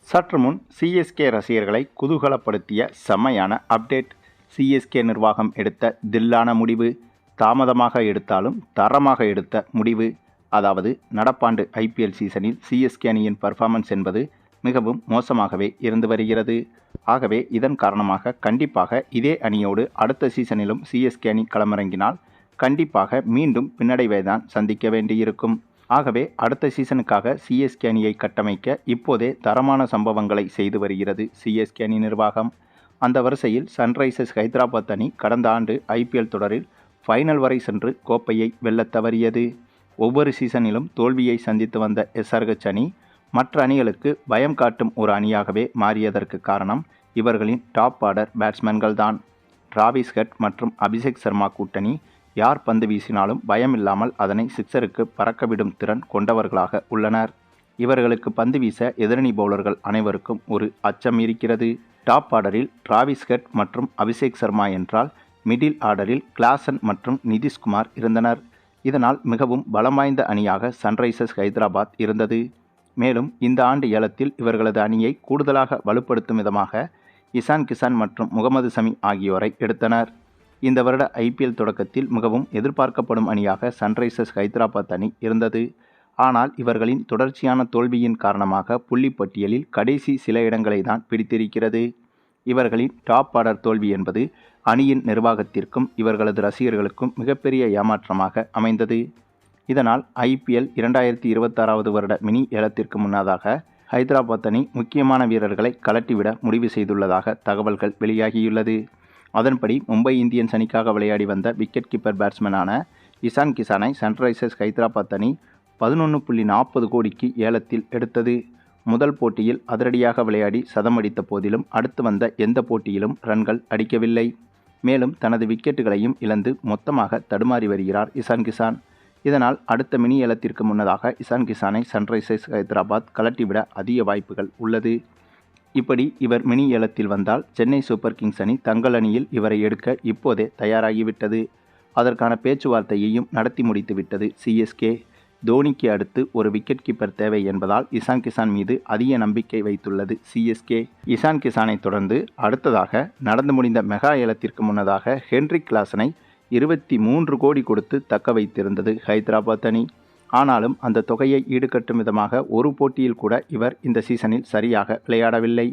சற்று முன் சிஎஸ்கே ரசிகர்களை குதூகலப்படுத்திய செம்மையான அப்டேட். சிஎஸ்கே நிர்வாகம் எடுத்த தில்லான முடிவு. தாமதமாக எடுத்தாலும் தரமாக எடுத்த முடிவு. அதாவது நடப்பாண்டு ஐபிஎல் சீசனில் சிஎஸ்கே அணியின் பர்ஃபார்மன்ஸ் என்பது மிகவும் மோசமாகவே இருந்து வருகிறது. ஆகவே இதன் காரணமாக கண்டிப்பாக இதே அணியோடு அடுத்த சீசனிலும் சிஎஸ்கே அணி களமிறங்கினால் கண்டிப்பாக மீண்டும் பின்னடைவை தான் சந்திக்க வேண்டியிருக்கும். ஆகவே அடுத்த சீசனுக்காக சிஎஸ்கே அணியை கட்டமைக்க இப்போதே தரமான சம்பவங்களை செய்து வருகிறது சிஎஸ்கே அணி நிர்வாகம். அந்த வரிசையில் சன்ரைசர்ஸ் ஹைதராபாத் அணி கடந்த ஆண்டு ஐபிஎல் தொடரில் ஃபைனல் வரை சென்று கோப்பையை வெல்லத் தவறியது. ஒவ்வொரு சீசனிலும் தோல்வியை சந்தித்து வந்த எஸ்ஆர்ஹெச் அணி மற்ற அணிகளுக்கு பயம் காட்டும் ஒரு அணியாகவே மாறியதற்கு காரணம் இவர்களின் டாப் ஆர்டர் பேட்ஸ்மேன்கள் தான். டிராவிஸ் ஹெட் மற்றும் அபிஷேக் சர்மா கூட்டணி யார் பந்து வீசினாலும் பயமில்லாமல் அதனை சிக்ஸருக்கு பறக்கவிடும் திறன் கொண்டவர்களாக உள்ளனர். இவர்களுக்கு பந்து வீச எதிரணி பவுலர்கள் அனைவருக்கும் ஒரு அச்சம் இருக்கிறது. டாப் ஆர்டரில் டிராவிஸ் ஹெட் மற்றும் அபிஷேக் சர்மா என்றால் மிடில் ஆர்டரில் கிளாசன் மற்றும் நிதிஷ்குமார் இருந்தனர். இதனால் மிகவும் பலம் வாய்ந்த அணியாக சன்ரைசர்ஸ் ஹைதராபாத் இருந்தது. மேலும் இந்த ஆண்டு ஏலத்தில் இவர்களது அணியை கூடுதலாக வலுப்படுத்தும் விதமாக இசான் கிசான் மற்றும் முகமது சமி ஆகியோரை எடுத்தனர். இந்த வருட ஐபிஎல் தொடக்கத்தில் மிகவும் எதிர்பார்க்கப்படும் அணியாக சன்ரைசர்ஸ் ஹைதராபாத் அணி இருந்தது. ஆனால் இவர்களின் தொடர்ச்சியான தோல்வியின் காரணமாக புள்ளிப்பட்டியலில் கடைசி சில இடங்களை தான் பிடித்திருக்கிறது. இவர்களின் டாப் ஆர்டர் தோல்வி என்பது அணியின் நிர்வாகத்திற்கும் இவர்களது ரசிகர்களுக்கும் மிகப்பெரிய ஏமாற்றமாக அமைந்தது. இதனால் ஐபிஎல் 2026 வருட மினி ஏலத்திற்கு முன்னதாக ஹைதராபாத் அணி முக்கியமான வீரர்களை கலட்டிவிட முடிவு செய்துள்ளதாக தகவல்கள் வெளியாகியுள்ளது. அதன்படி மும்பை இந்தியன்ஸ் அணிக்காக விளையாடி வந்த விக்கெட் கீப்பர் பேட்ஸ்மேனான இசான் கிசானை சன்ரைசர்ஸ் ஹைதராபாத் அணி 11.40 கோடிக்கு ஏலத்தில் எடுத்தது. முதல் போட்டியில் அதிரடியாக விளையாடி சதமடித்த போதிலும் அடுத்து வந்த எந்த போட்டியிலும் ரன்கள் அடிக்கவில்லை. மேலும் தனது விக்கெட்டுகளையும் இழந்து மொத்தமாக தடுமாறி வருகிறார் இசான் கிசான். இதனால் அடுத்த மினி ஏலத்திற்கு முன்னதாக இசான் கிசானை சன்ரைசர்ஸ் ஹைதராபாத் கலட்டிவிட அதிக வாய்ப்புகள் உள்ளது. இப்படி இவர் மினி ஏலத்தில் வந்தால் சென்னை சூப்பர் கிங்ஸ் அணி தங்கள் அணியில் இவரை எடுக்க இப்போதே தயாராகிவிட்டது. அதற்கான பேச்சுவார்த்தையையும் நடத்தி முடித்துவிட்டது சிஎஸ்கே. தோனிக்கு அடுத்து ஒரு விக்கெட் கீப்பர் தேவை என்பதால் இசான் கிசான் மீது அதிக நம்பிக்கை வைத்துள்ளது சிஎஸ்கே. இசான் கிசானை தொடர்ந்து அடுத்ததாக நடந்து முடிந்த மெகா ஏலத்திற்கு முன்னதாக ஹென்ரிக் கிளாசனை 23 கோடி கொடுத்து தக்க வைத்திருந்தது ஹைதராபாத் அணி. ஆனாலும் அந்த தொகையை ஈடுகட்டும் விதமாக ஒரு போட்டியில் கூட இவர் இந்த சீசனில் சரியாக விளையாடவில்லை.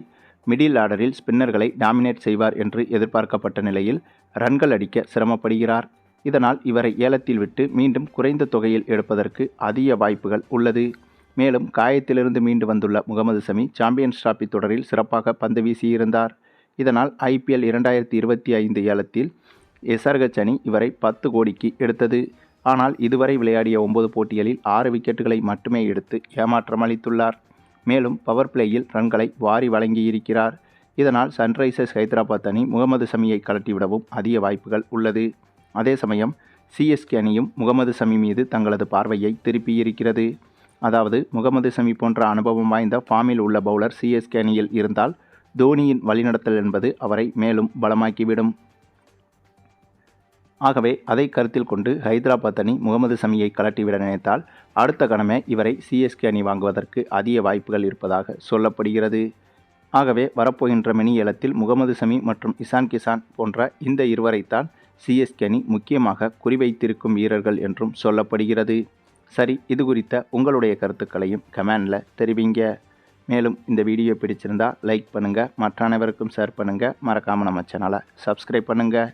மிடில் ஆர்டரில் ஸ்பின்னர்களை டாமினேட் செய்வார் என்று எதிர்பார்க்கப்பட்ட நிலையில் ரன்கள் அடிக்க சிரமப்படுகிறார். இதனால் இவரை ஏலத்தில் விட்டு மீண்டும் குறைந்த தொகையில் எடுப்பதற்கு அதிக வாய்ப்புகள் உள்ளது. மேலும் காயத்திலிருந்து மீண்டு வந்துள்ள முகமது சமி சாம்பியன்ஸ் டிராபி தொடரில் சிறப்பாக பந்து வீசியிருந்தார். இதனால் ஐபிஎல் 2025 ஏலத்தில் எஸ்ஆர்ஹெச் அணி இவரை 10 கோடிக்கு எடுத்தது. ஆனால் இதுவரை விளையாடிய 9 போட்டிகளில் 6 விக்கெட்டுகளை மட்டுமே எடுத்து ஏமாற்றம் அளித்துள்ளார். மேலும் பவர் பிளேயில் ரன்களை வாரி வழங்கியிருக்கிறார். இதனால் சன்ரைசர்ஸ் ஹைதராபாத் அணி முகமது சமியை கலட்டிவிடவும் அதிக வாய்ப்புகள் உள்ளது. அதே சமயம் சிஎஸ்கே அணியும் முகமது சமி மீது தங்களது பார்வையை திருப்பியிருக்கிறது. அதாவது முகமது சமி போன்ற அனுபவம் வாய்ந்த ஃபார்மில் உள்ள பவுலர் சிஎஸ்கே அணியில் இருந்தால் தோனியின் வழிநடத்தல் என்பது அவரை மேலும் பலமாக்கிவிடும். ஆகவே அதை கருத்தில் கொண்டு ஹைதராபாத் அணி முகமது சமியை கலட்டிவிட நினைத்தால் அடுத்த கணமே இவரை சிஎஸ்கே அணி வாங்குவதற்கு அதிக வாய்ப்புகள் இருப்பதாக சொல்லப்படுகிறது. ஆகவே வரப்போகின்ற மினி ஏலத்தில் முகமது சமி மற்றும் இசான் கிசான் போன்ற இந்த இருவரைத்தான் சிஎஸ்கே அணி முக்கியமாக குறிவைத்திருக்கும் வீரர்கள் என்றும் சொல்லப்படுகிறது. சரி, இது குறித்த உங்களுடைய கருத்துக்களையும் கமெண்டில் தெரிவிங்க. மேலும் இந்த வீடியோ பிடிச்சிருந்தால் லைக் பண்ணுங்கள், மற்ற அனைவருக்கும் ஷேர் பண்ணுங்கள், மறக்காமல் நம்ம சேனலை சப்ஸ்கிரைப் பண்ணுங்கள்.